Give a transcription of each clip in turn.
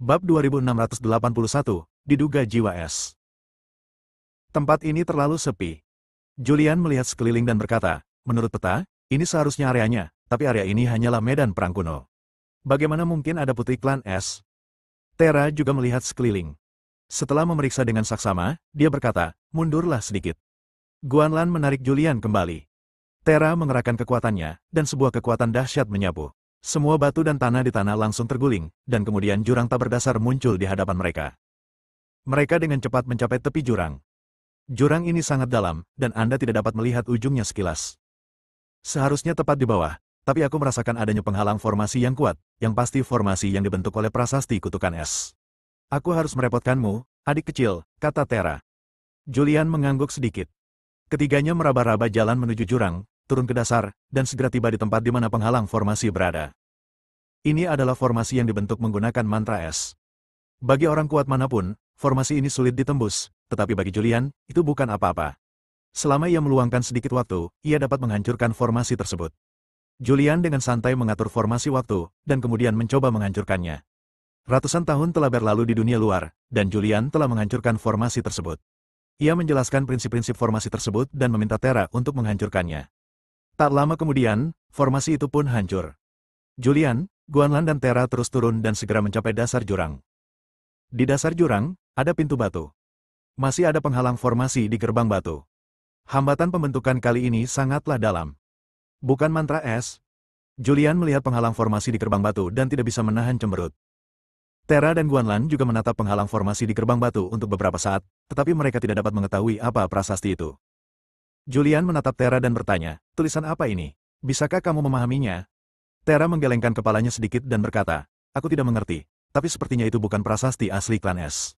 Bab 2681, diduga jiwa es. Tempat ini terlalu sepi. Julian melihat sekeliling dan berkata, menurut peta, ini seharusnya areanya, tapi area ini hanyalah medan perang kuno. Bagaimana mungkin ada putri klan es? Tera juga melihat sekeliling. Setelah memeriksa dengan saksama, dia berkata, mundurlah sedikit. Guanlan menarik Julian kembali. Tera mengerahkan kekuatannya, dan sebuah kekuatan dahsyat menyapu. Semua batu dan tanah di tanah langsung terguling, dan kemudian jurang tak berdasar muncul di hadapan mereka. Mereka dengan cepat mencapai tepi jurang. Jurang ini sangat dalam, dan Anda tidak dapat melihat ujungnya sekilas. Seharusnya tepat di bawah, tapi aku merasakan adanya penghalang formasi yang kuat, yang pasti formasi yang dibentuk oleh prasasti kutukan es. Aku harus merepotkanmu, adik kecil, kata Tera. Julian mengangguk sedikit. Ketiganya meraba-raba jalan menuju jurang, turun ke dasar, dan segera tiba di tempat di mana penghalang formasi berada. Ini adalah formasi yang dibentuk menggunakan mantra es. Bagi orang kuat manapun, formasi ini sulit ditembus, tetapi bagi Julian, itu bukan apa-apa. Selama ia meluangkan sedikit waktu, ia dapat menghancurkan formasi tersebut. Julian dengan santai mengatur formasi waktu, dan kemudian mencoba menghancurkannya. Ratusan tahun telah berlalu di dunia luar, dan Julian telah menghancurkan formasi tersebut. Ia menjelaskan prinsip-prinsip formasi tersebut dan meminta Tera untuk menghancurkannya. Tak lama kemudian, formasi itu pun hancur. Julian, Guanlan dan Tera terus turun dan segera mencapai dasar jurang. Di dasar jurang, ada pintu batu. Masih ada penghalang formasi di gerbang batu. Hambatan pembentukan kali ini sangatlah dalam. Bukan mantra es. Julian melihat penghalang formasi di gerbang batu dan tidak bisa menahan cemberut. Tera dan Guanlan juga menatap penghalang formasi di gerbang batu untuk beberapa saat, tetapi mereka tidak dapat mengetahui apa prasasti itu. Julian menatap Tera dan bertanya, tulisan apa ini? Bisakah kamu memahaminya? Tera menggelengkan kepalanya sedikit dan berkata, aku tidak mengerti, tapi sepertinya itu bukan prasasti asli klan es.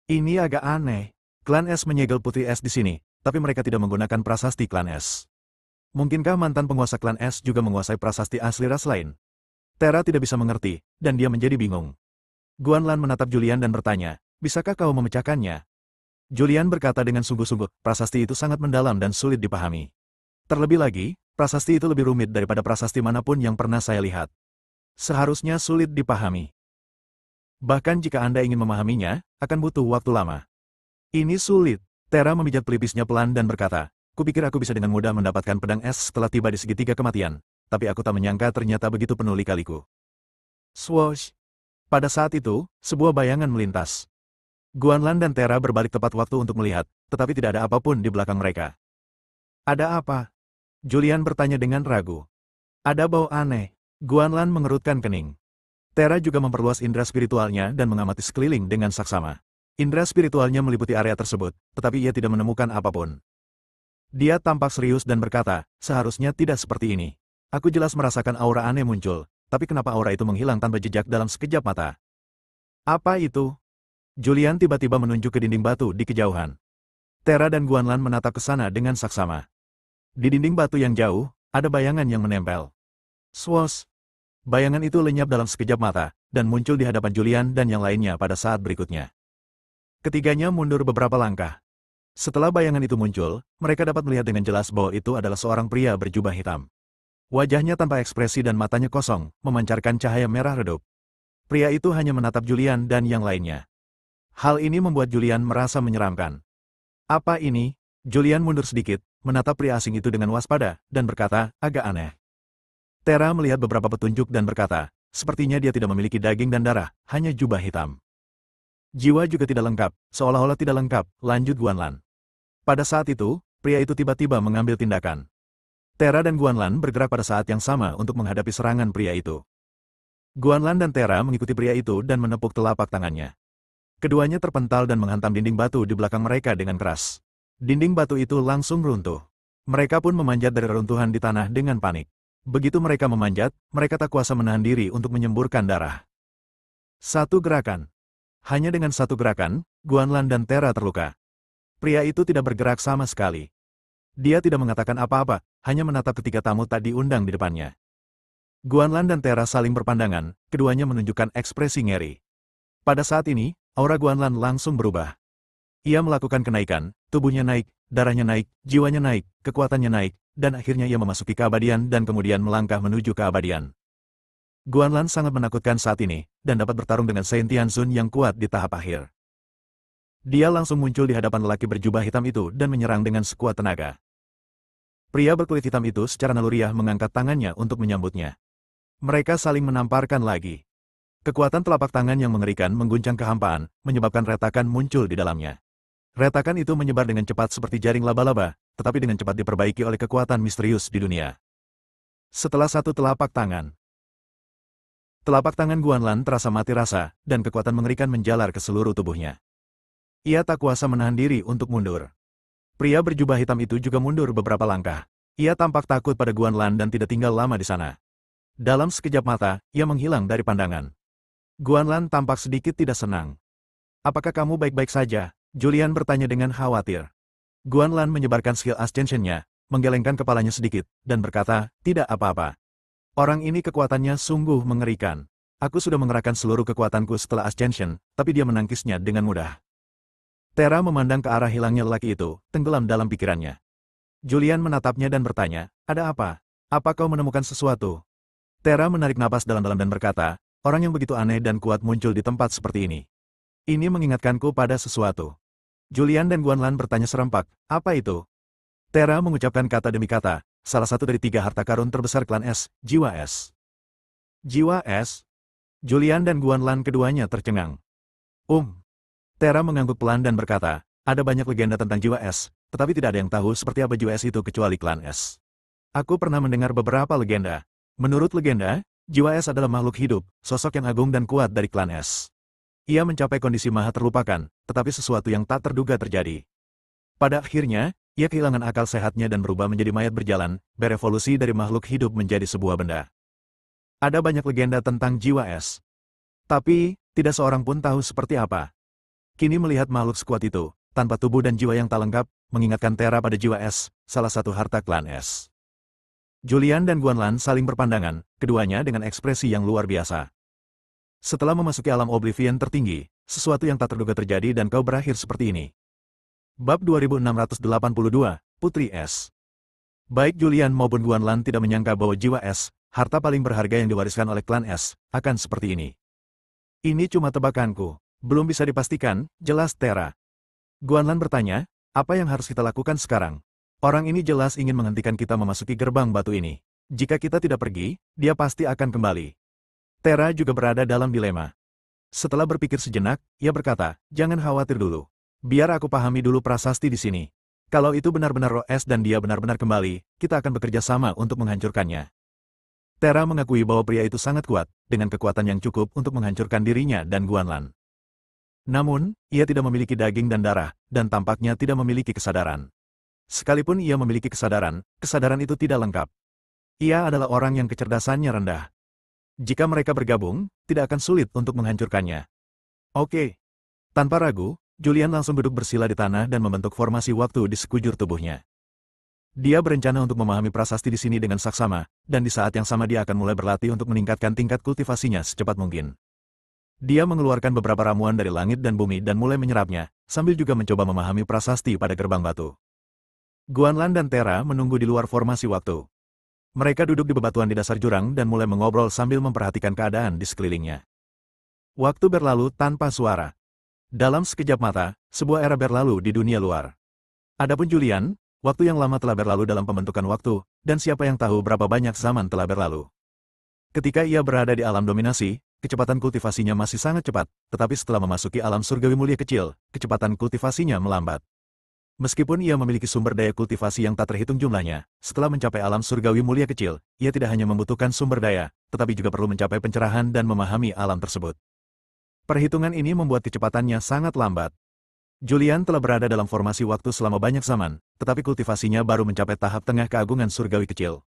Ini agak aneh. Klan es menyegel putri es di sini, tapi mereka tidak menggunakan prasasti klan es. Mungkinkah mantan penguasa klan es juga menguasai prasasti asli ras lain? Tera tidak bisa mengerti, dan dia menjadi bingung. Guanlan menatap Julian dan bertanya, bisakah kau memecahkannya? Julian berkata dengan sungguh-sungguh, prasasti itu sangat mendalam dan sulit dipahami. Terlebih lagi, prasasti itu lebih rumit daripada prasasti manapun yang pernah saya lihat. Seharusnya sulit dipahami. Bahkan jika Anda ingin memahaminya, akan butuh waktu lama. Ini sulit. Tera memijat pelipisnya pelan dan berkata, kupikir aku bisa dengan mudah mendapatkan pedang es setelah tiba di segitiga kematian, tapi aku tak menyangka ternyata begitu penuh lika-liku. Swoosh! Pada saat itu, sebuah bayangan melintas. Guanlan dan Tera berbalik tepat waktu untuk melihat, tetapi tidak ada apapun di belakang mereka. Ada apa? Julian bertanya dengan ragu. Ada bau aneh. Guanlan mengerutkan kening. Tera juga memperluas indera spiritualnya dan mengamati sekeliling dengan saksama. Indera spiritualnya meliputi area tersebut, tetapi ia tidak menemukan apapun. Dia tampak serius dan berkata, seharusnya tidak seperti ini. Aku jelas merasakan aura aneh muncul, tapi kenapa aura itu menghilang tanpa jejak dalam sekejap mata? Apa itu? Julian tiba-tiba menunjuk ke dinding batu di kejauhan. Tera dan Guanlan menatap ke sana dengan saksama. Di dinding batu yang jauh, ada bayangan yang menempel. Swoosh! Bayangan itu lenyap dalam sekejap mata, dan muncul di hadapan Julian dan yang lainnya pada saat berikutnya. Ketiganya mundur beberapa langkah. Setelah bayangan itu muncul, mereka dapat melihat dengan jelas bahwa itu adalah seorang pria berjubah hitam. Wajahnya tanpa ekspresi dan matanya kosong, memancarkan cahaya merah redup. Pria itu hanya menatap Julian dan yang lainnya. Hal ini membuat Julian merasa menyeramkan. Apa ini? Julian mundur sedikit, menatap pria asing itu dengan waspada, dan berkata, agak aneh. Tera melihat beberapa petunjuk dan berkata, sepertinya dia tidak memiliki daging dan darah, hanya jubah hitam. Jiwa juga tidak lengkap, seolah-olah tidak lengkap, lanjut Guanlan. Pada saat itu, pria itu tiba-tiba mengambil tindakan. Tera dan Guanlan bergerak pada saat yang sama untuk menghadapi serangan pria itu. Guanlan dan Tera mengikuti pria itu dan menepuk telapak tangannya. Keduanya terpental dan menghantam dinding batu di belakang mereka dengan keras. Dinding batu itu langsung runtuh. Mereka pun memanjat dari reruntuhan di tanah dengan panik. Begitu mereka memanjat, mereka tak kuasa menahan diri untuk menyemburkan darah. Satu gerakan. Hanya dengan satu gerakan, Guanlan dan Tera terluka. Pria itu tidak bergerak sama sekali. Dia tidak mengatakan apa-apa, hanya menatap ketiga tamu tak diundang di depannya. Guanlan dan Tera saling berpandangan, keduanya menunjukkan ekspresi ngeri. Pada saat ini, aura Guanlan langsung berubah. Ia melakukan kenaikan, tubuhnya naik, darahnya naik, jiwanya naik, kekuatannya naik, dan akhirnya ia memasuki keabadian dan kemudian melangkah menuju keabadian. Guanlan sangat menakutkan saat ini, dan dapat bertarung dengan Saint Tianzun yang kuat di tahap akhir. Dia langsung muncul di hadapan lelaki berjubah hitam itu dan menyerang dengan sekuat tenaga. Pria berkulit hitam itu secara naluriah mengangkat tangannya untuk menyambutnya. Mereka saling menamparkan lagi. Kekuatan telapak tangan yang mengerikan mengguncang kehampaan, menyebabkan retakan muncul di dalamnya. Retakan itu menyebar dengan cepat seperti jaring laba-laba, tetapi dengan cepat diperbaiki oleh kekuatan misterius di dunia. Setelah satu telapak tangan Guanlan terasa mati rasa, dan kekuatan mengerikan menjalar ke seluruh tubuhnya. Ia tak kuasa menahan diri untuk mundur. Pria berjubah hitam itu juga mundur beberapa langkah. Ia tampak takut pada Guanlan dan tidak tinggal lama di sana. Dalam sekejap mata, ia menghilang dari pandangan. Guanlan tampak sedikit tidak senang. "Apakah kamu baik-baik saja?" Julian bertanya dengan khawatir. Guanlan menyebarkan skill Ascension-nya, menggelengkan kepalanya sedikit, dan berkata, "Tidak apa-apa. Orang ini kekuatannya sungguh mengerikan. Aku sudah mengerahkan seluruh kekuatanku setelah Ascension, tapi dia menangkisnya dengan mudah." Terra memandang ke arah hilangnya lelaki itu, tenggelam dalam pikirannya. Julian menatapnya dan bertanya, "Ada apa? Apa kau menemukan sesuatu?" Terra menarik napas dalam-dalam dan berkata, "Orang yang begitu aneh dan kuat muncul di tempat seperti ini. Ini mengingatkanku pada sesuatu." Julian dan Guanlan bertanya serempak, "Apa itu?" Terra mengucapkan kata demi kata, "Salah satu dari 3 harta karun terbesar klan S, Jiwa S." Jiwa S? Julian dan Guanlan keduanya tercengang. Terra mengangguk pelan dan berkata, "Ada banyak legenda tentang Jiwa S, tetapi tidak ada yang tahu seperti apa Jiwa S itu kecuali klan S. Aku pernah mendengar beberapa legenda. Menurut legenda, Jiwa S adalah makhluk hidup, sosok yang agung dan kuat dari klan S. Ia mencapai kondisi maha terlupakan, tetapi sesuatu yang tak terduga terjadi. Pada akhirnya, ia kehilangan akal sehatnya dan berubah menjadi mayat berjalan, berevolusi dari makhluk hidup menjadi sebuah benda. Ada banyak legenda tentang Jiwa S. Tapi, tidak seorang pun tahu seperti apa. Kini melihat makhluk sekuat itu, tanpa tubuh dan jiwa yang tak lengkap, mengingatkan Terra pada Jiwa S, salah satu harta klan S." Julian dan Guanlan saling berpandangan, keduanya dengan ekspresi yang luar biasa. Setelah memasuki alam Oblivion tertinggi, sesuatu yang tak terduga terjadi dan kau berakhir seperti ini. Bab 2682, Putri S. Baik Julian maupun Guanlan tidak menyangka bahwa Jiwa S, harta paling berharga yang diwariskan oleh klan S, akan seperti ini. "Ini cuma tebakanku. Belum bisa dipastikan," jelas Terra. Guanlan bertanya, "Apa yang harus kita lakukan sekarang? Orang ini jelas ingin menghentikan kita memasuki gerbang batu ini. Jika kita tidak pergi, dia pasti akan kembali." Terra juga berada dalam dilema. Setelah berpikir sejenak, ia berkata, "Jangan khawatir dulu. Biar aku pahami dulu prasasti di sini. Kalau itu benar-benar Roh S dan dia benar-benar kembali, kita akan bekerja sama untuk menghancurkannya." Terra mengakui bahwa pria itu sangat kuat, dengan kekuatan yang cukup untuk menghancurkan dirinya dan Guanlan. Namun, ia tidak memiliki daging dan darah, dan tampaknya tidak memiliki kesadaran. Sekalipun ia memiliki kesadaran, kesadaran itu tidak lengkap. Ia adalah orang yang kecerdasannya rendah. Jika mereka bergabung, tidak akan sulit untuk menghancurkannya. Oke. Tanpa ragu, Julian langsung duduk bersila di tanah dan membentuk formasi waktu di sekujur tubuhnya. Dia berencana untuk memahami prasasti di sini dengan saksama, dan di saat yang sama dia akan mulai berlatih untuk meningkatkan tingkat kultivasinya secepat mungkin. Dia mengeluarkan beberapa ramuan dari langit dan bumi dan mulai menyerapnya, sambil juga mencoba memahami prasasti pada gerbang batu. Guanlan dan Terra menunggu di luar formasi waktu. Mereka duduk di bebatuan di dasar jurang dan mulai mengobrol sambil memperhatikan keadaan di sekelilingnya. Waktu berlalu tanpa suara. Dalam sekejap mata, sebuah era berlalu di dunia luar. Adapun Julian, waktu yang lama telah berlalu dalam pembentukan waktu, dan siapa yang tahu berapa banyak zaman telah berlalu. Ketika ia berada di alam dominasi, kecepatan kultivasinya masih sangat cepat, tetapi setelah memasuki alam surgawi mulia kecil, kecepatan kultivasinya melambat. Meskipun ia memiliki sumber daya kultivasi yang tak terhitung jumlahnya, setelah mencapai alam surgawi mulia kecil, ia tidak hanya membutuhkan sumber daya, tetapi juga perlu mencapai pencerahan dan memahami alam tersebut. Perhitungan ini membuat kecepatannya sangat lambat. Julian telah berada dalam formasi waktu selama banyak zaman, tetapi kultivasinya baru mencapai tahap tengah keagungan surgawi kecil.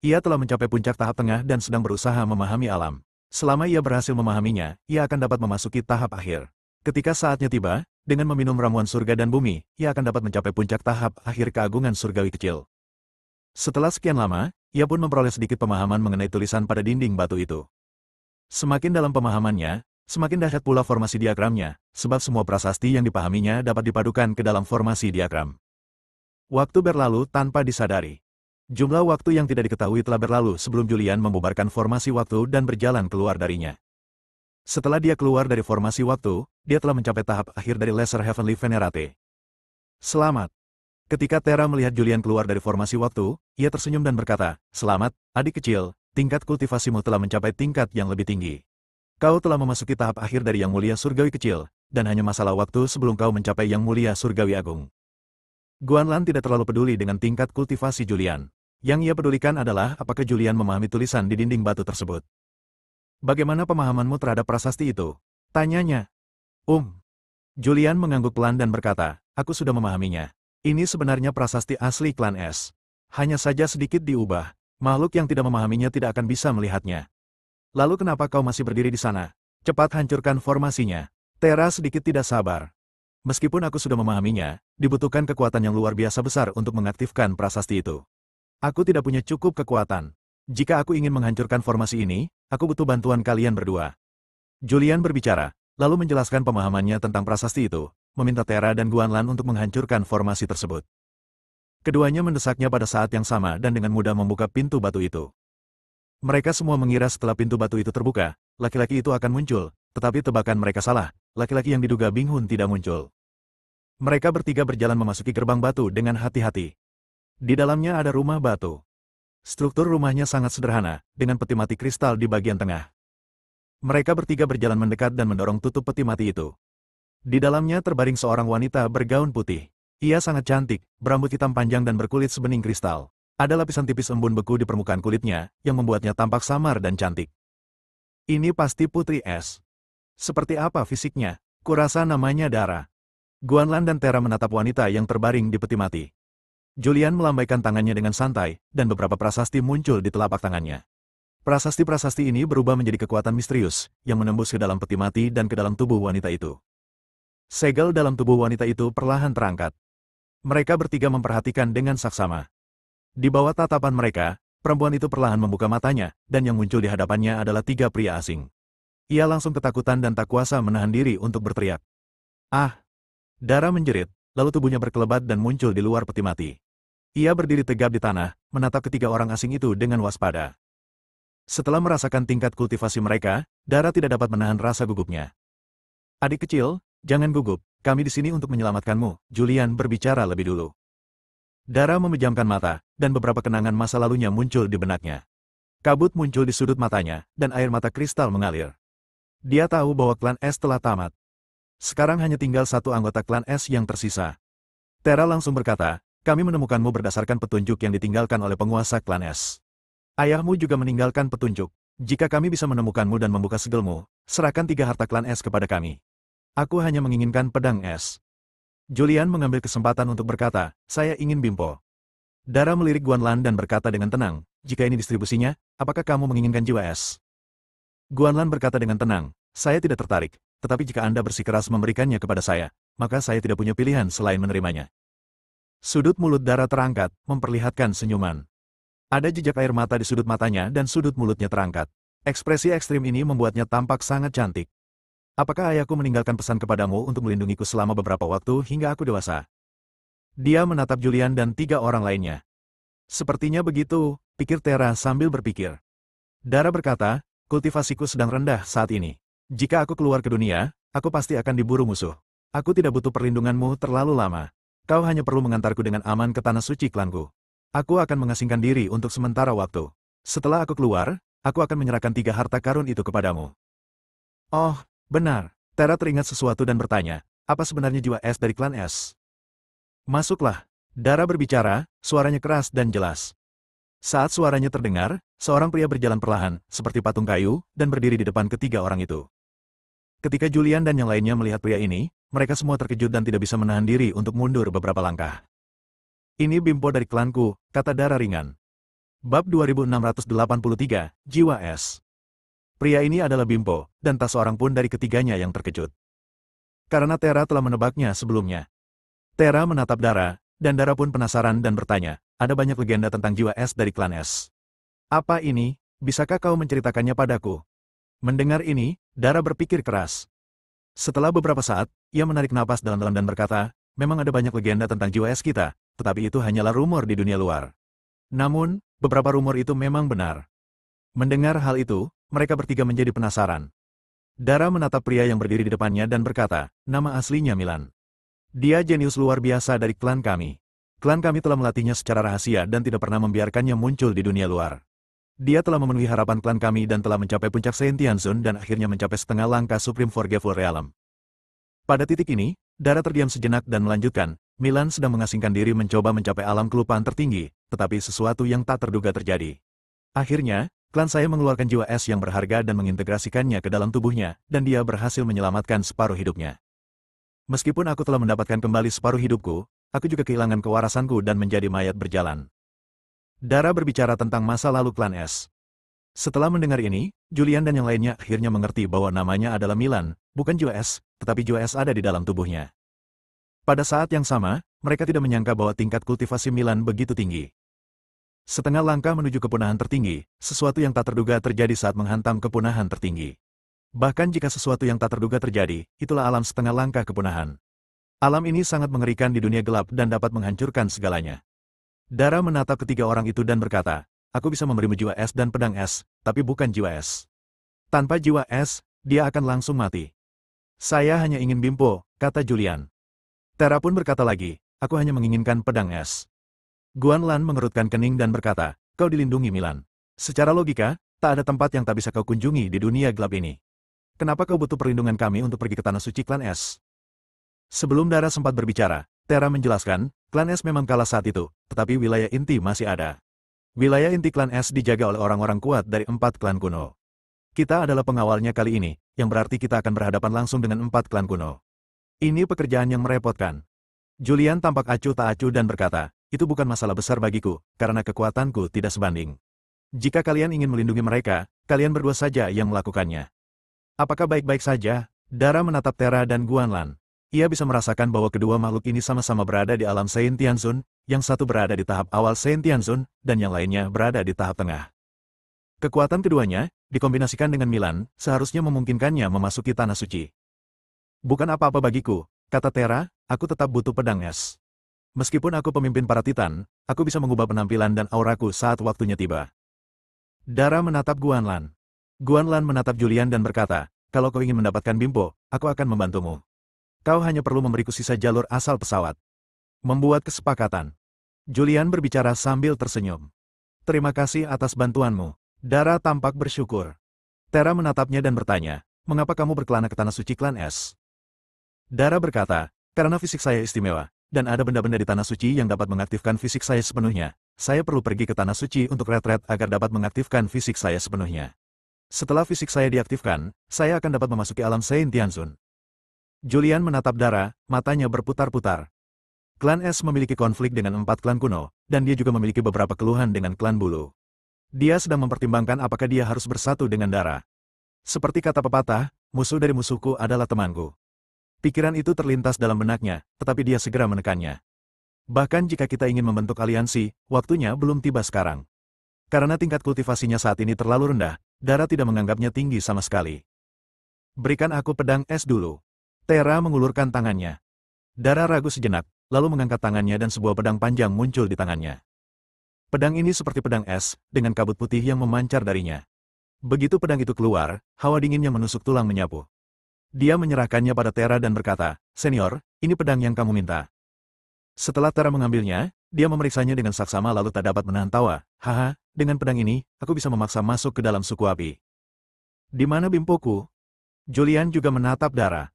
Ia telah mencapai puncak tahap tengah dan sedang berusaha memahami alam. Selama ia berhasil memahaminya, ia akan dapat memasuki tahap akhir. Ketika saatnya tiba, dengan meminum ramuan surga dan bumi, ia akan dapat mencapai puncak tahap akhir keagungan surgawi kecil. Setelah sekian lama, ia pun memperoleh sedikit pemahaman mengenai tulisan pada dinding batu itu. Semakin dalam pemahamannya, semakin dahsyat pula formasi diagramnya, sebab semua prasasti yang dipahaminya dapat dipadukan ke dalam formasi diagram. Waktu berlalu tanpa disadari. Jumlah waktu yang tidak diketahui telah berlalu sebelum Julian membubarkan formasi waktu dan berjalan keluar darinya. Setelah dia keluar dari formasi waktu, dia telah mencapai tahap akhir dari Lesser Heavenly Venerate. Selamat. Ketika Terra melihat Julian keluar dari formasi waktu, ia tersenyum dan berkata, "Selamat, adik kecil, tingkat kultivasimu telah mencapai tingkat yang lebih tinggi. Kau telah memasuki tahap akhir dari Yang Mulia Surgawi Kecil, dan hanya masalah waktu sebelum kau mencapai Yang Mulia Surgawi Agung." Guanlan tidak terlalu peduli dengan tingkat kultivasi Julian. Yang ia pedulikan adalah apakah Julian memahami tulisan di dinding batu tersebut. "Bagaimana pemahamanmu terhadap prasasti itu?" tanyanya. Julian mengangguk pelan dan berkata, "Aku sudah memahaminya. Ini sebenarnya prasasti asli klan S. Hanya saja sedikit diubah. Makhluk yang tidak memahaminya tidak akan bisa melihatnya." "Lalu kenapa kau masih berdiri di sana? Cepat hancurkan formasinya." Terra sedikit tidak sabar. "Meskipun aku sudah memahaminya, dibutuhkan kekuatan yang luar biasa besar untuk mengaktifkan prasasti itu. Aku tidak punya cukup kekuatan. Jika aku ingin menghancurkan formasi ini, aku butuh bantuan kalian berdua." Julian berbicara, lalu menjelaskan pemahamannya tentang prasasti itu, meminta Terra dan Guanlan untuk menghancurkan formasi tersebut. Keduanya mendesaknya pada saat yang sama dan dengan mudah membuka pintu batu itu. Mereka semua mengira setelah pintu batu itu terbuka, laki-laki itu akan muncul, tetapi tebakan mereka salah, laki-laki yang diduga Bing Hun tidak muncul. Mereka bertiga berjalan memasuki gerbang batu dengan hati-hati. Di dalamnya ada rumah batu. Struktur rumahnya sangat sederhana, dengan peti mati kristal di bagian tengah. Mereka bertiga berjalan mendekat dan mendorong tutup peti mati itu. Di dalamnya terbaring seorang wanita bergaun putih. Ia sangat cantik, berambut hitam panjang dan berkulit sebening kristal. Ada lapisan tipis embun beku di permukaan kulitnya, yang membuatnya tampak samar dan cantik. "Ini pasti Putri S. Seperti apa fisiknya? Kurasa namanya Dara." Guanlan dan Terra menatap wanita yang terbaring di peti mati. Julian melambaikan tangannya dengan santai, dan beberapa prasasti muncul di telapak tangannya. Prasasti-prasasti ini berubah menjadi kekuatan misterius, yang menembus ke dalam peti mati dan ke dalam tubuh wanita itu. Segel dalam tubuh wanita itu perlahan terangkat. Mereka bertiga memperhatikan dengan saksama. Di bawah tatapan mereka, perempuan itu perlahan membuka matanya, dan yang muncul di hadapannya adalah tiga pria asing. Ia langsung ketakutan dan tak kuasa menahan diri untuk berteriak. "Ah!" Dara menjerit, lalu tubuhnya berkelebat dan muncul di luar peti mati. Ia berdiri tegap di tanah, menatap ketiga orang asing itu dengan waspada. Setelah merasakan tingkat kultivasi mereka, Dara tidak dapat menahan rasa gugupnya. "Adik kecil, jangan gugup, kami di sini untuk menyelamatkanmu," Julian berbicara lebih dulu. Dara memejamkan mata, dan beberapa kenangan masa lalunya muncul di benaknya. Kabut muncul di sudut matanya, dan air mata kristal mengalir. Dia tahu bahwa klan S telah tamat. Sekarang hanya tinggal satu anggota klan S yang tersisa. Terra langsung berkata, "Kami menemukanmu berdasarkan petunjuk yang ditinggalkan oleh penguasa klan S. Ayahmu juga meninggalkan petunjuk. Jika kami bisa menemukanmu dan membuka segelmu, serahkan 3 harta klan S kepada kami. Aku hanya menginginkan pedang S." Julian mengambil kesempatan untuk berkata, "Saya ingin Bimpo." Dara melirik Guanlan dan berkata dengan tenang, "Jika ini distribusinya, apakah kamu menginginkan jiwa S?" Guanlan berkata dengan tenang, "Saya tidak tertarik, tetapi jika Anda bersikeras memberikannya kepada saya, maka saya tidak punya pilihan selain menerimanya." Sudut mulut Dara terangkat, memperlihatkan senyuman. Ada jejak air mata di sudut matanya dan sudut mulutnya terangkat. Ekspresi ekstrim ini membuatnya tampak sangat cantik. "Apakah ayahku meninggalkan pesan kepadamu untuk melindungiku selama beberapa waktu hingga aku dewasa?" Dia menatap Julian dan 3 orang lainnya. "Sepertinya begitu," pikir Terra sambil berpikir. Dara berkata, "Kultivasiku sedang rendah saat ini. Jika aku keluar ke dunia, aku pasti akan diburu musuh. Aku tidak butuh perlindunganmu terlalu lama. Kau hanya perlu mengantarku dengan aman ke tanah suci klanku. Aku akan mengasingkan diri untuk sementara waktu. Setelah aku keluar, aku akan menyerahkan 3 harta karun itu kepadamu." "Oh, benar." Terra teringat sesuatu dan bertanya, "Apa sebenarnya jiwa S dari klan S?" "Masuklah." Dara berbicara, suaranya keras dan jelas. Saat suaranya terdengar, seorang pria berjalan perlahan, seperti patung kayu, dan berdiri di depan ketiga orang itu. Ketika Julian dan yang lainnya melihat pria ini, mereka semua terkejut dan tidak bisa menahan diri untuk mundur beberapa langkah. "Ini Bimpo dari klanku," kata Dara ringan. Bab 2683, Jiwa S. Pria ini adalah Bimpo, dan tak seorang pun dari ketiganya yang terkejut. Karena Terra telah menebaknya sebelumnya. Terra menatap Dara, dan Dara pun penasaran dan bertanya, "Ada banyak legenda tentang jiwa S dari klan S. Apa ini? Bisakah kau menceritakannya padaku?" Mendengar ini, Dara berpikir keras. Setelah beberapa saat, ia menarik napas dalam-dalam dan berkata, "Memang ada banyak legenda tentang jiwa S kita, tetapi itu hanyalah rumor di dunia luar. Namun, beberapa rumor itu memang benar. Mendengar hal itu, mereka bertiga menjadi penasaran. Dara menatap pria yang berdiri di depannya dan berkata, nama aslinya Milan. Dia jenius luar biasa dari klan kami. Klan kami telah melatihnya secara rahasia dan tidak pernah membiarkannya muncul di dunia luar. Dia telah memenuhi harapan klan kami dan telah mencapai puncak Sentianzun dan akhirnya mencapai setengah langkah Supreme Forgetful Realm. Pada titik ini, Dara terdiam sejenak dan melanjutkan, Milan sedang mengasingkan diri mencoba mencapai alam kelupaan tertinggi, tetapi sesuatu yang tak terduga terjadi. Akhirnya, klan saya mengeluarkan jiwa es yang berharga dan mengintegrasikannya ke dalam tubuhnya, dan dia berhasil menyelamatkan separuh hidupnya. Meskipun aku telah mendapatkan kembali separuh hidupku, aku juga kehilangan kewarasanku dan menjadi mayat berjalan. Dara berbicara tentang masa lalu klan es. Setelah mendengar ini, Julian dan yang lainnya akhirnya mengerti bahwa namanya adalah Milan, bukan jiwa es, tetapi jiwa es ada di dalam tubuhnya. Pada saat yang sama, mereka tidak menyangka bahwa tingkat kultivasi Milan begitu tinggi. Setengah langkah menuju kepunahan tertinggi, sesuatu yang tak terduga terjadi saat menghantam kepunahan tertinggi. Bahkan jika sesuatu yang tak terduga terjadi, itulah alam setengah langkah kepunahan. Alam ini sangat mengerikan di dunia gelap dan dapat menghancurkan segalanya. Dara menatap ketiga orang itu dan berkata, aku bisa memberimu jiwa es dan pedang es, tapi bukan jiwa es. Tanpa jiwa es, dia akan langsung mati. Saya hanya ingin Bimpo, kata Julian. Tera pun berkata lagi, aku hanya menginginkan pedang es. Guanlan mengerutkan kening dan berkata, kau dilindungi Milan. Secara logika, tak ada tempat yang tak bisa kau kunjungi di dunia gelap ini. Kenapa kau butuh perlindungan kami untuk pergi ke tanah suci klan es? Sebelum Dara sempat berbicara, Tera menjelaskan, klan es memang kalah saat itu, tetapi wilayah inti masih ada. Wilayah inti klan es dijaga oleh orang-orang kuat dari 4 klan kuno. Kita adalah pengawalnya kali ini, yang berarti kita akan berhadapan langsung dengan 4 klan kuno. Ini pekerjaan yang merepotkan. Julian tampak acuh tak acuh dan berkata, itu bukan masalah besar bagiku, karena kekuatanku tidak sebanding. Jika kalian ingin melindungi mereka, kalian berdua saja yang melakukannya. Apakah baik-baik saja? Dara menatap Tera dan Guanlan. Ia bisa merasakan bahwa kedua makhluk ini sama-sama berada di alam Sentianzun, yang satu berada di tahap awal Sentianzun, dan yang lainnya berada di tahap tengah. Kekuatan keduanya, dikombinasikan dengan Milan, seharusnya memungkinkannya memasuki tanah suci. Bukan apa-apa bagiku, kata Tera, aku tetap butuh pedang es. Meskipun aku pemimpin para Titan, aku bisa mengubah penampilan dan auraku saat waktunya tiba. Dara menatap Guanlan. Guanlan menatap Julian dan berkata, kalau kau ingin mendapatkan Bimpo, aku akan membantumu. Kau hanya perlu memberiku sisa jalur asal pesawat. Membuat kesepakatan. Julian berbicara sambil tersenyum. Terima kasih atas bantuanmu. Dara tampak bersyukur. Tera menatapnya dan bertanya, mengapa kamu berkelana ke tanah suci klan es? Dara berkata, karena fisik saya istimewa, dan ada benda-benda di tanah suci yang dapat mengaktifkan fisik saya sepenuhnya. Saya perlu pergi ke tanah suci untuk retret agar dapat mengaktifkan fisik saya sepenuhnya. Setelah fisik saya diaktifkan, saya akan dapat memasuki alam Sentianzun. Julian menatap Dara, matanya berputar-putar. Klan Es memiliki konflik dengan 4 klan kuno, dan dia juga memiliki beberapa keluhan dengan klan bulu. Dia sedang mempertimbangkan apakah dia harus bersatu dengan Dara. Seperti kata pepatah, musuh dari musuhku adalah temanku. Pikiran itu terlintas dalam benaknya, tetapi dia segera menekannya. Bahkan jika kita ingin membentuk aliansi, waktunya belum tiba sekarang. Karena tingkat kultivasinya saat ini terlalu rendah, Dara tidak menganggapnya tinggi sama sekali. Berikan aku pedang es dulu. Tera mengulurkan tangannya. Dara ragu sejenak, lalu mengangkat tangannya dan sebuah pedang panjang muncul di tangannya. Pedang ini seperti pedang es, dengan kabut putih yang memancar darinya. Begitu pedang itu keluar, hawa dinginnya menusuk tulang menyapu. Dia menyerahkannya pada Tera dan berkata, Senior, ini pedang yang kamu minta. Setelah Tera mengambilnya, dia memeriksanya dengan saksama lalu tak dapat menahan tawa. Haha, dengan pedang ini, aku bisa memaksa masuk ke dalam suku api. Di mana Bimpoku? Julian juga menatap Dara.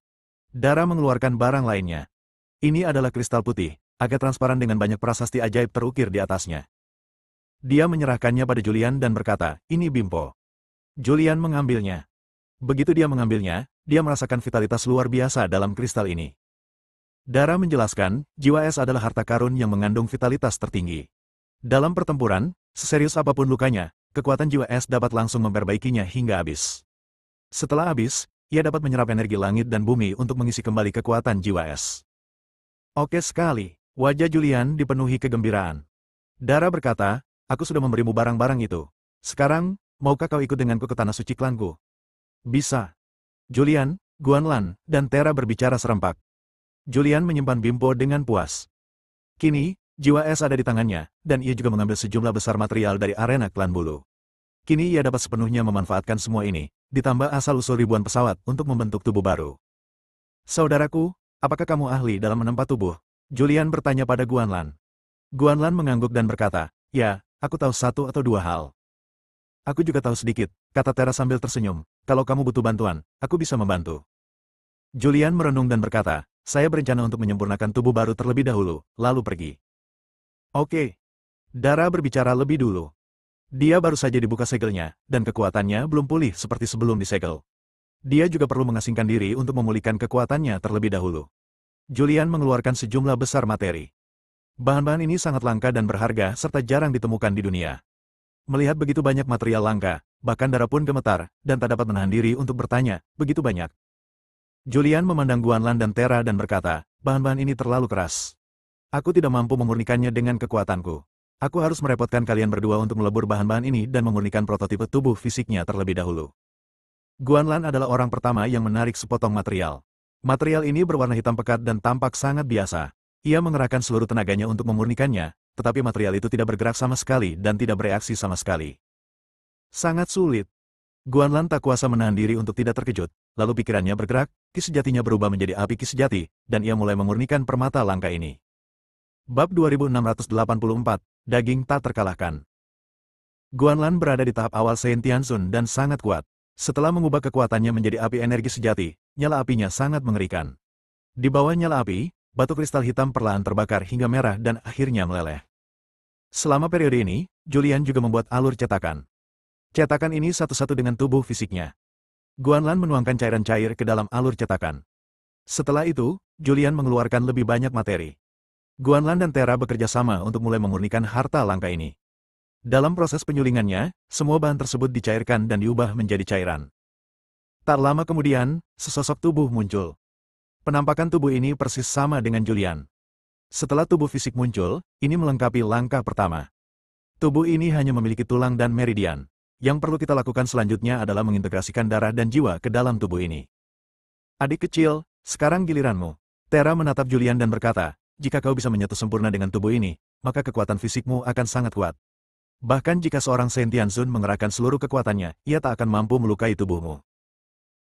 Dara mengeluarkan barang lainnya. Ini adalah kristal putih, agak transparan dengan banyak prasasti ajaib terukir di atasnya. Dia menyerahkannya pada Julian dan berkata, ini Bimpo. Julian mengambilnya. Begitu dia mengambilnya, dia merasakan vitalitas luar biasa dalam kristal ini. Dara menjelaskan, jiwa es adalah harta karun yang mengandung vitalitas tertinggi. Dalam pertempuran, seserius apapun lukanya, kekuatan jiwa es dapat langsung memperbaikinya hingga habis. Setelah habis, ia dapat menyerap energi langit dan bumi untuk mengisi kembali kekuatan jiwa es. Oke sekali, wajah Julian dipenuhi kegembiraan. Dara berkata, aku sudah memberimu barang-barang itu. Sekarang, maukah kau ikut denganku ke tanah suci klanku? Bisa. Julian, Guanlan, dan Tera berbicara serempak. Julian menyimpan Bimpo dengan puas. Kini, Jiwa es ada di tangannya, dan ia juga mengambil sejumlah besar material dari arena klan bulu. Kini ia dapat sepenuhnya memanfaatkan semua ini, ditambah asal-usul ribuan pesawat untuk membentuk tubuh baru. Saudaraku, apakah kamu ahli dalam menempa tubuh? Julian bertanya pada Guanlan. Guanlan mengangguk dan berkata, ya, aku tahu satu atau dua hal. Aku juga tahu sedikit, kata Tera sambil tersenyum. Kalau kamu butuh bantuan, aku bisa membantu. Julian merenung dan berkata, saya berencana untuk menyempurnakan tubuh baru terlebih dahulu, lalu pergi. Oke. Dara berbicara lebih dulu. Dia baru saja dibuka segelnya, dan kekuatannya belum pulih seperti sebelum disegel. Dia juga perlu mengasingkan diri untuk memulihkan kekuatannya terlebih dahulu. Julian mengeluarkan sejumlah besar materi. Bahan-bahan ini sangat langka dan berharga serta jarang ditemukan di dunia. Melihat begitu banyak material langka, bahkan Dara pun gemetar, dan tak dapat menahan diri untuk bertanya, begitu banyak. Julian memandang Guanlan dan Tera dan berkata, bahan-bahan ini terlalu keras. Aku tidak mampu memurnikannya dengan kekuatanku. Aku harus merepotkan kalian berdua untuk melebur bahan-bahan ini dan memurnikan prototipe tubuh fisiknya terlebih dahulu. Guanlan adalah orang pertama yang menarik sepotong material. Material ini berwarna hitam pekat dan tampak sangat biasa. Ia mengerahkan seluruh tenaganya untuk memurnikannya, tetapi material itu tidak bergerak sama sekali dan tidak bereaksi sama sekali. Sangat sulit. Guanlan tak kuasa menahan diri untuk tidak terkejut, lalu pikirannya bergerak, ki sejatinya berubah menjadi api ki sejati, dan ia mulai memurnikan permata langka ini. Bab 2684, Daging tak terkalahkan. Guanlan berada di tahap awal Saint Tianzun dan sangat kuat. Setelah mengubah kekuatannya menjadi api energi sejati, nyala apinya sangat mengerikan. Di bawah nyala api, batu kristal hitam perlahan terbakar hingga merah dan akhirnya meleleh. Selama periode ini, Julian juga membuat alur cetakan. Cetakan ini satu-satu dengan tubuh fisiknya. Guanlan menuangkan cairan cair ke dalam alur cetakan. Setelah itu, Julian mengeluarkan lebih banyak materi. Guanlan dan Tera bekerja sama untuk mulai memurnikan harta langka ini. Dalam proses penyulingannya, semua bahan tersebut dicairkan dan diubah menjadi cairan. Tak lama kemudian, sesosok tubuh muncul. Penampakan tubuh ini persis sama dengan Julian. Setelah tubuh fisik muncul, ini melengkapi langkah pertama. Tubuh ini hanya memiliki tulang dan meridian. Yang perlu kita lakukan selanjutnya adalah mengintegrasikan darah dan jiwa ke dalam tubuh ini. Adik kecil, sekarang giliranmu. Tera menatap Julian dan berkata, jika kau bisa menyatu sempurna dengan tubuh ini, maka kekuatan fisikmu akan sangat kuat. Bahkan jika seorang Saint Tianzun mengerahkan seluruh kekuatannya, ia tak akan mampu melukai tubuhmu.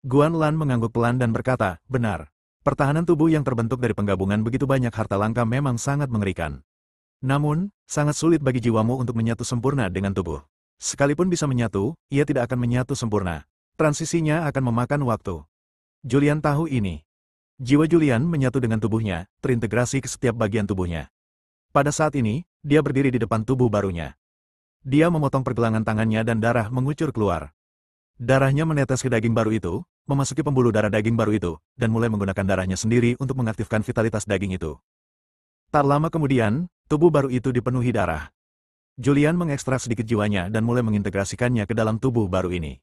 Guanlan mengangguk pelan dan berkata, benar. Pertahanan tubuh yang terbentuk dari penggabungan begitu banyak harta langka memang sangat mengerikan. Namun, sangat sulit bagi jiwamu untuk menyatu sempurna dengan tubuh. Sekalipun bisa menyatu, ia tidak akan menyatu sempurna. Transisinya akan memakan waktu. Julian tahu ini. Jiwa Julian menyatu dengan tubuhnya, terintegrasi ke setiap bagian tubuhnya. Pada saat ini, dia berdiri di depan tubuh barunya. Dia memotong pergelangan tangannya dan darah mengucur keluar. Darahnya menetes ke daging baru itu, memasuki pembuluh darah daging baru itu, dan mulai menggunakan darahnya sendiri untuk mengaktifkan vitalitas daging itu. Tak lama kemudian, tubuh baru itu dipenuhi darah. Julian mengekstrak sedikit jiwanya dan mulai mengintegrasikannya ke dalam tubuh baru ini.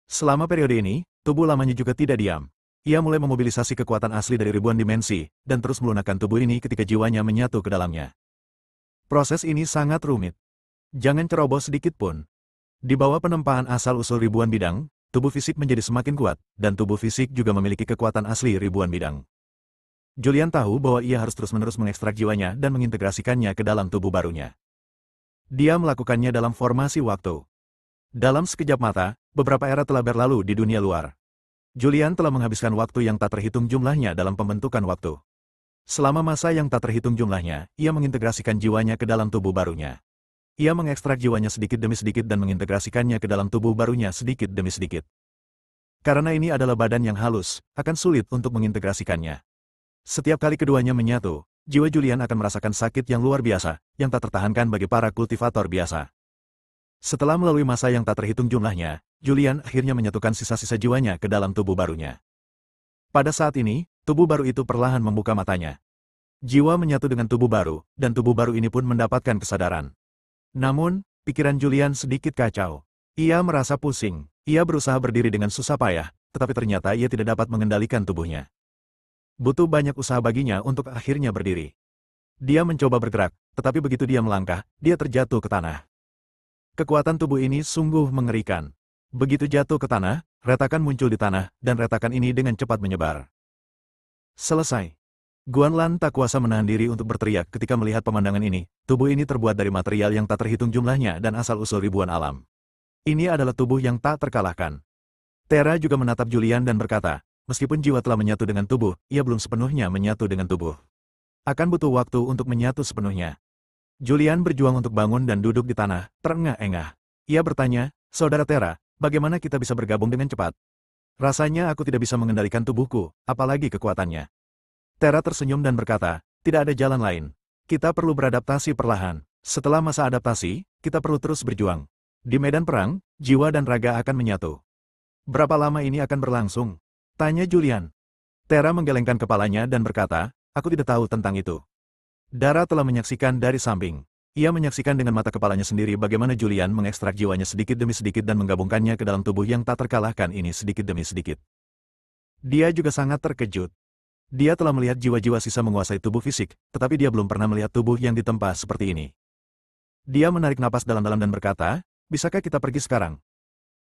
Selama periode ini, tubuh lamanya juga tidak diam. Ia mulai memobilisasi kekuatan asli dari ribuan dimensi, dan terus melunakkan tubuh ini ketika jiwanya menyatu ke dalamnya. Proses ini sangat rumit. Jangan ceroboh sedikit pun. Di bawah penempaan asal-usul ribuan bidang, tubuh fisik menjadi semakin kuat, dan tubuh fisik juga memiliki kekuatan asli ribuan bidang. Julian tahu bahwa ia harus terus-menerus mengekstrak jiwanya dan mengintegrasikannya ke dalam tubuh barunya. Dia melakukannya dalam formasi waktu. Dalam sekejap mata, beberapa era telah berlalu di dunia luar. Julian telah menghabiskan waktu yang tak terhitung jumlahnya dalam pembentukan waktu. Selama masa yang tak terhitung jumlahnya, ia mengintegrasikan jiwanya ke dalam tubuh barunya. Ia mengekstrak jiwanya sedikit demi sedikit dan mengintegrasikannya ke dalam tubuh barunya sedikit demi sedikit. Karena ini adalah badan yang halus, akan sulit untuk mengintegrasikannya. Setiap kali keduanya menyatu, jiwa Julian akan merasakan sakit yang luar biasa, yang tak tertahankan bagi para kultivator biasa. Setelah melalui masa yang tak terhitung jumlahnya, Julian akhirnya menyatukan sisa-sisa jiwanya ke dalam tubuh barunya. Pada saat ini, tubuh baru itu perlahan membuka matanya. Jiwa menyatu dengan tubuh baru, dan tubuh baru ini pun mendapatkan kesadaran. Namun, pikiran Julian sedikit kacau. Ia merasa pusing. Ia berusaha berdiri dengan susah payah, tetapi ternyata ia tidak dapat mengendalikan tubuhnya. Butuh banyak usaha baginya untuk akhirnya berdiri. Dia mencoba bergerak, tetapi begitu dia melangkah, dia terjatuh ke tanah. Kekuatan tubuh ini sungguh mengerikan. Begitu jatuh ke tanah, retakan muncul di tanah, dan retakan ini dengan cepat menyebar. Selesai. Guanlan tak kuasa menahan diri untuk berteriak ketika melihat pemandangan ini. Tubuh ini terbuat dari material yang tak terhitung jumlahnya dan asal-usul ribuan alam. Ini adalah tubuh yang tak terkalahkan. Tera juga menatap Julian dan berkata, meskipun jiwa telah menyatu dengan tubuh, ia belum sepenuhnya menyatu dengan tubuh. Akan butuh waktu untuk menyatu sepenuhnya. Julian berjuang untuk bangun dan duduk di tanah, terengah-engah. Ia bertanya, Saudara Tera, bagaimana kita bisa bergabung dengan cepat? Rasanya aku tidak bisa mengendalikan tubuhku, apalagi kekuatannya. Tera tersenyum dan berkata, tidak ada jalan lain. Kita perlu beradaptasi perlahan. Setelah masa adaptasi, kita perlu terus berjuang. Di medan perang, jiwa dan raga akan menyatu. Berapa lama ini akan berlangsung? Tanya Julian. Tera menggelengkan kepalanya dan berkata, aku tidak tahu tentang itu. Dara telah menyaksikan dari samping. Ia menyaksikan dengan mata kepalanya sendiri bagaimana Julian mengekstrak jiwanya sedikit demi sedikit dan menggabungkannya ke dalam tubuh yang tak terkalahkan ini sedikit demi sedikit. Dia juga sangat terkejut. Dia telah melihat jiwa-jiwa sisa menguasai tubuh fisik, tetapi dia belum pernah melihat tubuh yang ditempa seperti ini. Dia menarik napas dalam-dalam dan berkata, bisakah kita pergi sekarang?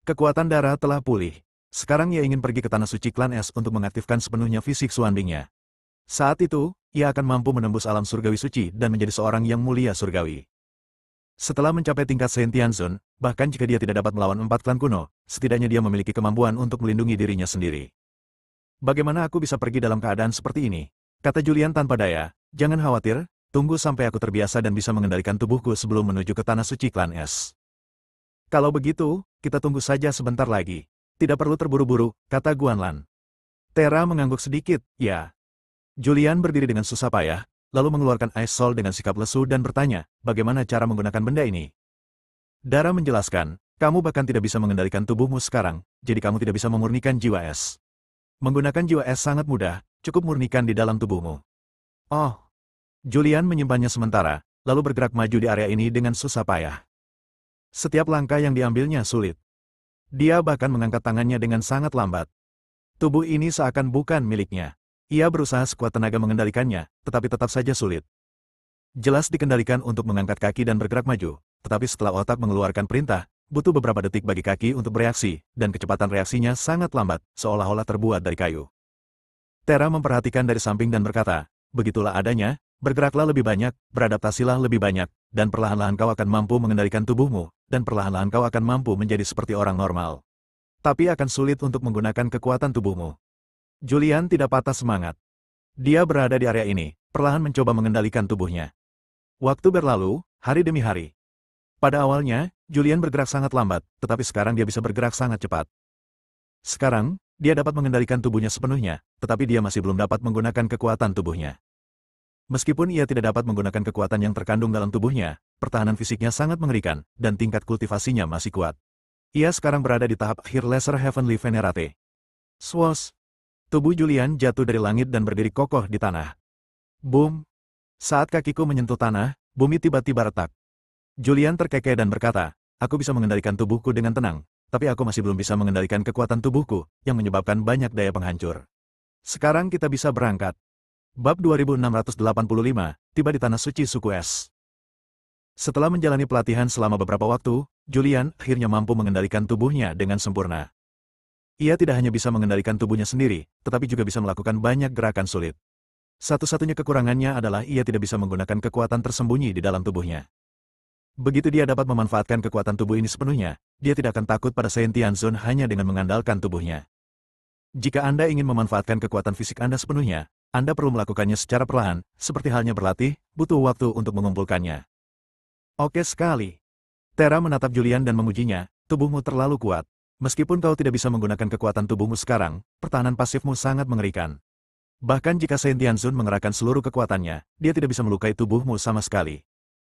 Kekuatan Dara telah pulih. Sekarang ia ingin pergi ke Tanah Suci Klan Es untuk mengaktifkan sepenuhnya fisik Suandingnya. Saat itu, ia akan mampu menembus alam surgawi suci dan menjadi seorang yang mulia surgawi. Setelah mencapai tingkat Saint Tianzun, bahkan jika dia tidak dapat melawan 4 klan kuno, setidaknya dia memiliki kemampuan untuk melindungi dirinya sendiri. Bagaimana aku bisa pergi dalam keadaan seperti ini? Kata Julian tanpa daya, jangan khawatir, tunggu sampai aku terbiasa dan bisa mengendalikan tubuhku sebelum menuju ke Tanah Suci Klan Es. Kalau begitu, kita tunggu saja sebentar lagi. Tidak perlu terburu-buru, kata Guanlan. Tera mengangguk sedikit, ya. Julian berdiri dengan susah payah, lalu mengeluarkan Ice Soul dengan sikap lesu dan bertanya, bagaimana cara menggunakan benda ini? Dara menjelaskan, kamu bahkan tidak bisa mengendalikan tubuhmu sekarang, jadi kamu tidak bisa memurnikan jiwa es. Menggunakan jiwa es sangat mudah, cukup murnikan di dalam tubuhmu. Oh. Julian menyimpannya sementara, lalu bergerak maju di area ini dengan susah payah. Setiap langkah yang diambilnya sulit. Dia bahkan mengangkat tangannya dengan sangat lambat. Tubuh ini seakan bukan miliknya. Ia berusaha sekuat tenaga mengendalikannya, tetapi tetap saja sulit. Jelas dikendalikan untuk mengangkat kaki dan bergerak maju, tetapi setelah otak mengeluarkan perintah, butuh beberapa detik bagi kaki untuk bereaksi, dan kecepatan reaksinya sangat lambat, seolah-olah terbuat dari kayu. Tera memperhatikan dari samping dan berkata, begitulah adanya, bergeraklah lebih banyak, beradaptasilah lebih banyak, dan perlahan-lahan kau akan mampu mengendalikan tubuhmu, dan perlahan-lahan kau akan mampu menjadi seperti orang normal. Tapi akan sulit untuk menggunakan kekuatan tubuhmu. Julian tidak patah semangat. Dia berada di area ini, perlahan mencoba mengendalikan tubuhnya. Waktu berlalu, hari demi hari. Pada awalnya, Julian bergerak sangat lambat, tetapi sekarang dia bisa bergerak sangat cepat. Sekarang, dia dapat mengendalikan tubuhnya sepenuhnya, tetapi dia masih belum dapat menggunakan kekuatan tubuhnya. Meskipun ia tidak dapat menggunakan kekuatan yang terkandung dalam tubuhnya, pertahanan fisiknya sangat mengerikan, dan tingkat kultivasinya masih kuat. Ia sekarang berada di tahap akhir Lesser Heavenly Venerate. Swoosh! Tubuh Julian jatuh dari langit dan berdiri kokoh di tanah. Boom! Saat kakiku menyentuh tanah, bumi tiba-tiba retak. Julian terkekeh dan berkata, aku bisa mengendalikan tubuhku dengan tenang, tapi aku masih belum bisa mengendalikan kekuatan tubuhku, yang menyebabkan banyak daya penghancur. Sekarang kita bisa berangkat. Bab 2685, tiba di Tanah Suci Suku Es. Setelah menjalani pelatihan selama beberapa waktu, Julian akhirnya mampu mengendalikan tubuhnya dengan sempurna. Ia tidak hanya bisa mengendalikan tubuhnya sendiri, tetapi juga bisa melakukan banyak gerakan sulit. Satu-satunya kekurangannya adalah ia tidak bisa menggunakan kekuatan tersembunyi di dalam tubuhnya. Begitu dia dapat memanfaatkan kekuatan tubuh ini sepenuhnya, dia tidak akan takut pada Saint Tianzun hanya dengan mengandalkan tubuhnya. Jika Anda ingin memanfaatkan kekuatan fisik Anda sepenuhnya, Anda perlu melakukannya secara perlahan, seperti halnya berlatih, butuh waktu untuk mengumpulkannya. Oke sekali. Tera menatap Julian dan memujinya, tubuhmu terlalu kuat. Meskipun kau tidak bisa menggunakan kekuatan tubuhmu sekarang, pertahanan pasifmu sangat mengerikan. Bahkan jika Saint Tianzun mengerahkan seluruh kekuatannya, dia tidak bisa melukai tubuhmu sama sekali.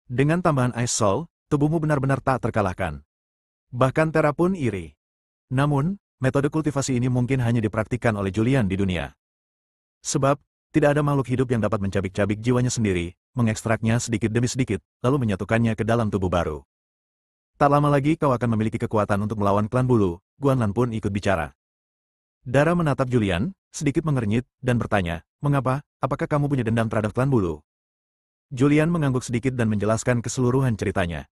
Dengan tambahan Ice Soul, tubuhmu benar-benar tak terkalahkan. Bahkan Tera pun iri. Namun, metode kultivasi ini mungkin hanya dipraktikkan oleh Julian di dunia. Sebab, tidak ada makhluk hidup yang dapat mencabik-cabik jiwanya sendiri, mengekstraknya sedikit demi sedikit, lalu menyatukannya ke dalam tubuh baru. Tak lama lagi kau akan memiliki kekuatan untuk melawan klan bulu, Guanlan pun ikut bicara. Dara menatap Julian, sedikit mengernyit, dan bertanya, mengapa, apakah kamu punya dendam terhadap klan bulu? Julian mengangguk sedikit dan menjelaskan keseluruhan ceritanya.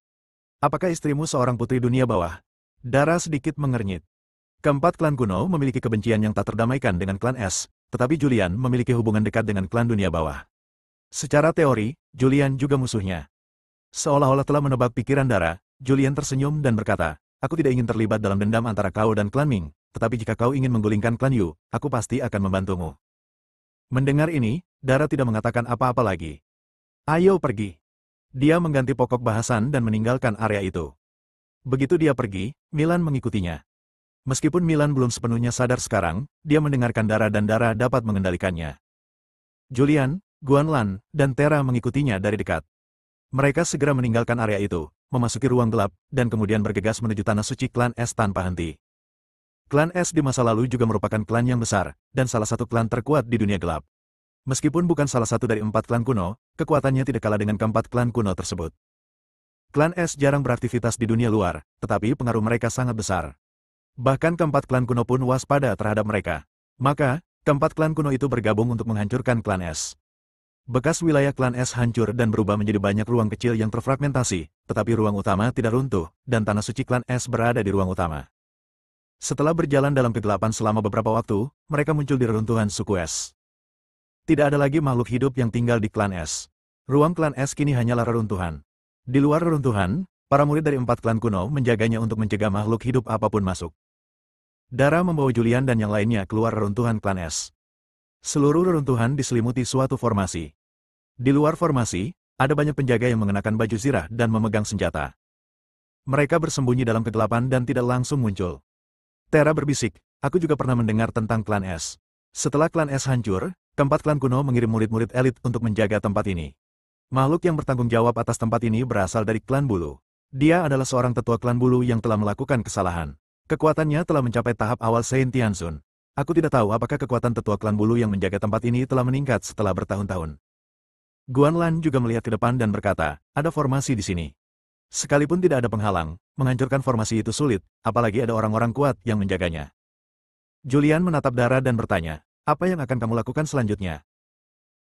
Apakah istrimu seorang putri dunia bawah? Dara sedikit mengernyit. Keempat klan kuno memiliki kebencian yang tak terdamaikan dengan klan Es, tetapi Julian memiliki hubungan dekat dengan klan dunia bawah. Secara teori, Julian juga musuhnya. Seolah-olah telah menebak pikiran Dara, Julian tersenyum dan berkata, aku tidak ingin terlibat dalam dendam antara kau dan klan Ming, tetapi jika kau ingin menggulingkan klan Yu, aku pasti akan membantumu. Mendengar ini, Dara tidak mengatakan apa-apa lagi. Ayo pergi. Dia mengganti pokok bahasan dan meninggalkan area itu. Begitu dia pergi, Milan mengikutinya. Meskipun Milan belum sepenuhnya sadar sekarang, dia mendengarkan Dara dan Dara dapat mengendalikannya. Julian, Guanlan, dan Terra mengikutinya dari dekat. Mereka segera meninggalkan area itu, memasuki ruang gelap, dan kemudian bergegas menuju tanah suci klan Es tanpa henti. Klan Es di masa lalu juga merupakan klan yang besar, dan salah satu klan terkuat di dunia gelap. Meskipun bukan salah satu dari 4 klan kuno, kekuatannya tidak kalah dengan keempat klan kuno tersebut. Klan Es jarang beraktivitas di dunia luar, tetapi pengaruh mereka sangat besar. Bahkan keempat klan kuno pun waspada terhadap mereka. Maka, keempat klan kuno itu bergabung untuk menghancurkan klan Es. Bekas wilayah klan Es hancur dan berubah menjadi banyak ruang kecil yang terfragmentasi, tetapi ruang utama tidak runtuh, dan tanah suci klan Es berada di ruang utama. Setelah berjalan dalam kegelapan selama beberapa waktu, mereka muncul di reruntuhan suku Es. Tidak ada lagi makhluk hidup yang tinggal di klan Es. Ruang klan Es kini hanyalah reruntuhan. Di luar reruntuhan, para murid dari 4 klan kuno menjaganya untuk mencegah makhluk hidup apapun masuk. Dara membawa Julian dan yang lainnya keluar reruntuhan klan Es. Seluruh reruntuhan diselimuti suatu formasi. Di luar formasi, ada banyak penjaga yang mengenakan baju zirah dan memegang senjata. Mereka bersembunyi dalam kegelapan dan tidak langsung muncul. Terra berbisik, aku juga pernah mendengar tentang klan Es. Setelah klan Es hancur, keempat klan kuno mengirim murid-murid elit untuk menjaga tempat ini. Makhluk yang bertanggung jawab atas tempat ini berasal dari klan bulu. Dia adalah seorang tetua klan bulu yang telah melakukan kesalahan. Kekuatannya telah mencapai tahap awal Saint Tianxun. Aku tidak tahu apakah kekuatan tetua klan bulu yang menjaga tempat ini telah meningkat setelah bertahun-tahun. Guanlan juga melihat ke depan dan berkata, ada formasi di sini. Sekalipun tidak ada penghalang, menghancurkan formasi itu sulit, apalagi ada orang-orang kuat yang menjaganya. Julian menatap Dara dan bertanya, apa yang akan kamu lakukan selanjutnya?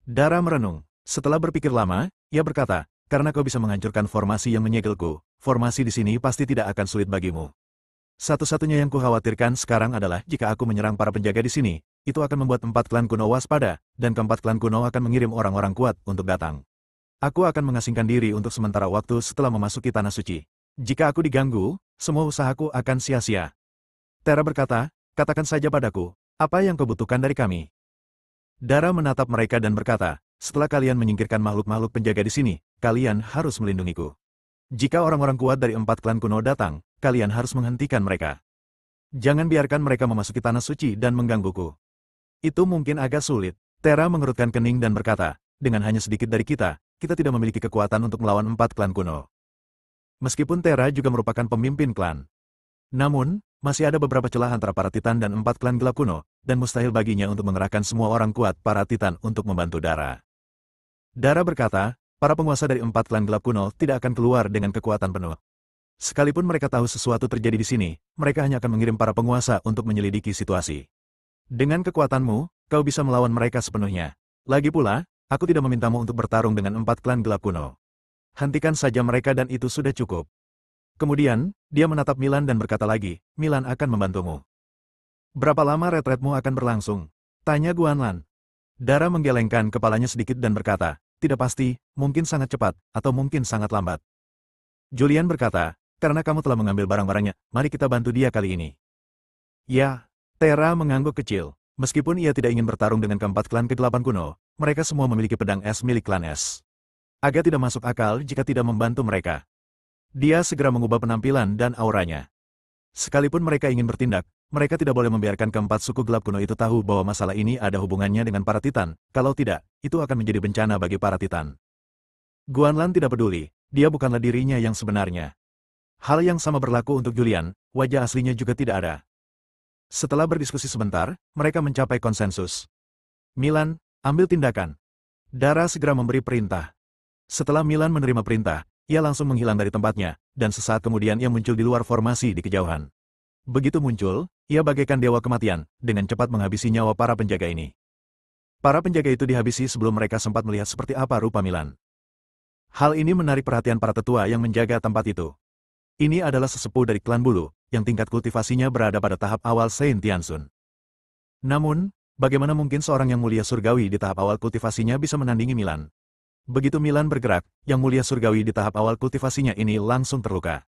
Dara merenung. Setelah berpikir lama, ia berkata, karena kau bisa menghancurkan formasi yang menyegelku, formasi di sini pasti tidak akan sulit bagimu. Satu-satunya yang kukhawatirkan sekarang adalah jika aku menyerang para penjaga di sini, itu akan membuat 4 klan kuno waspada, dan keempat klan kuno akan mengirim orang-orang kuat untuk datang. Aku akan mengasingkan diri untuk sementara waktu setelah memasuki tanah suci. Jika aku diganggu, semua usahaku akan sia-sia. Terra berkata, katakan saja padaku, apa yang kau butuhkan dari kami? Dara menatap mereka dan berkata, setelah kalian menyingkirkan makhluk-makhluk penjaga di sini, kalian harus melindungiku. Jika orang-orang kuat dari 4 klan kuno datang, kalian harus menghentikan mereka. Jangan biarkan mereka memasuki tanah suci dan menggangguku. Itu mungkin agak sulit. Terra mengerutkan kening dan berkata, dengan hanya sedikit dari kita tidak memiliki kekuatan untuk melawan 4 klan kuno. Meskipun Terra juga merupakan pemimpin klan. Namun, masih ada beberapa celah antara para Titan dan 4 klan gelap kuno, dan mustahil baginya untuk mengerahkan semua orang kuat para Titan untuk membantu Dara. Dara berkata, para penguasa dari 4 klan gelap kuno tidak akan keluar dengan kekuatan penuh. Sekalipun mereka tahu sesuatu terjadi di sini, mereka hanya akan mengirim para penguasa untuk menyelidiki situasi. Dengan kekuatanmu, kau bisa melawan mereka sepenuhnya. Lagi pula, aku tidak memintamu untuk bertarung dengan 4 klan gelap kuno. Hentikan saja mereka dan itu sudah cukup. Kemudian, dia menatap Milan dan berkata lagi, Milan akan membantumu. Berapa lama retretmu akan berlangsung? Tanya Guanlan. Dara menggelengkan kepalanya sedikit dan berkata, tidak pasti, mungkin sangat cepat, atau mungkin sangat lambat. Julian berkata, karena kamu telah mengambil barang-barangnya, mari kita bantu dia kali ini. Ya, Terra mengangguk kecil. Meskipun ia tidak ingin bertarung dengan keempat klan kegelapan kuno, mereka semua memiliki pedang es milik klan es. Agak tidak masuk akal jika tidak membantu mereka. Dia segera mengubah penampilan dan auranya. Sekalipun mereka ingin bertindak, mereka tidak boleh membiarkan keempat suku gelap kuno itu tahu bahwa masalah ini ada hubungannya dengan para Titan. Kalau tidak, itu akan menjadi bencana bagi para Titan. Guanlan tidak peduli, dia bukanlah dirinya yang sebenarnya. Hal yang sama berlaku untuk Julian, wajah aslinya juga tidak ada. Setelah berdiskusi sebentar, mereka mencapai konsensus. Milan, ambil tindakan. Dara segera memberi perintah. Setelah Milan menerima perintah, ia langsung menghilang dari tempatnya, dan sesaat kemudian ia muncul di luar formasi di kejauhan. Begitu muncul, ia bagaikan dewa kematian, dengan cepat menghabisi nyawa para penjaga ini. Para penjaga itu dihabisi sebelum mereka sempat melihat seperti apa rupa Milan. Hal ini menarik perhatian para tetua yang menjaga tempat itu. Ini adalah sesepuh dari klan bulu, yang tingkat kultivasinya berada pada tahap awal Saint Tianxun. Namun, Bagaimana mungkin seorang yang mulia surgawi di tahap awal kultivasinya bisa menandingi Milan? Begitu Milan bergerak, yang mulia surgawi di tahap awal kultivasinya ini langsung terluka.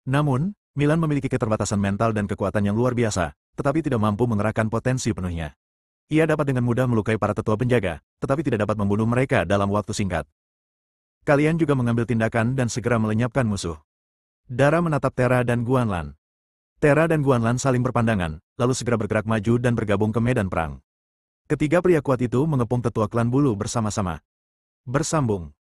Namun, Milan memiliki keterbatasan mental dan kekuatan yang luar biasa, tetapi tidak mampu mengerahkan potensi penuhnya. Ia dapat dengan mudah melukai para tetua penjaga, tetapi tidak dapat membunuh mereka dalam waktu singkat. Kalian juga mengambil tindakan dan segera melenyapkan musuh. Dara menatap Terra dan Guanlan. Terra dan Guanlan saling berpandangan, lalu segera bergerak maju dan bergabung ke medan perang. Ketiga pria kuat itu mengepung tetua klan bulu bersama-sama. Bersambung.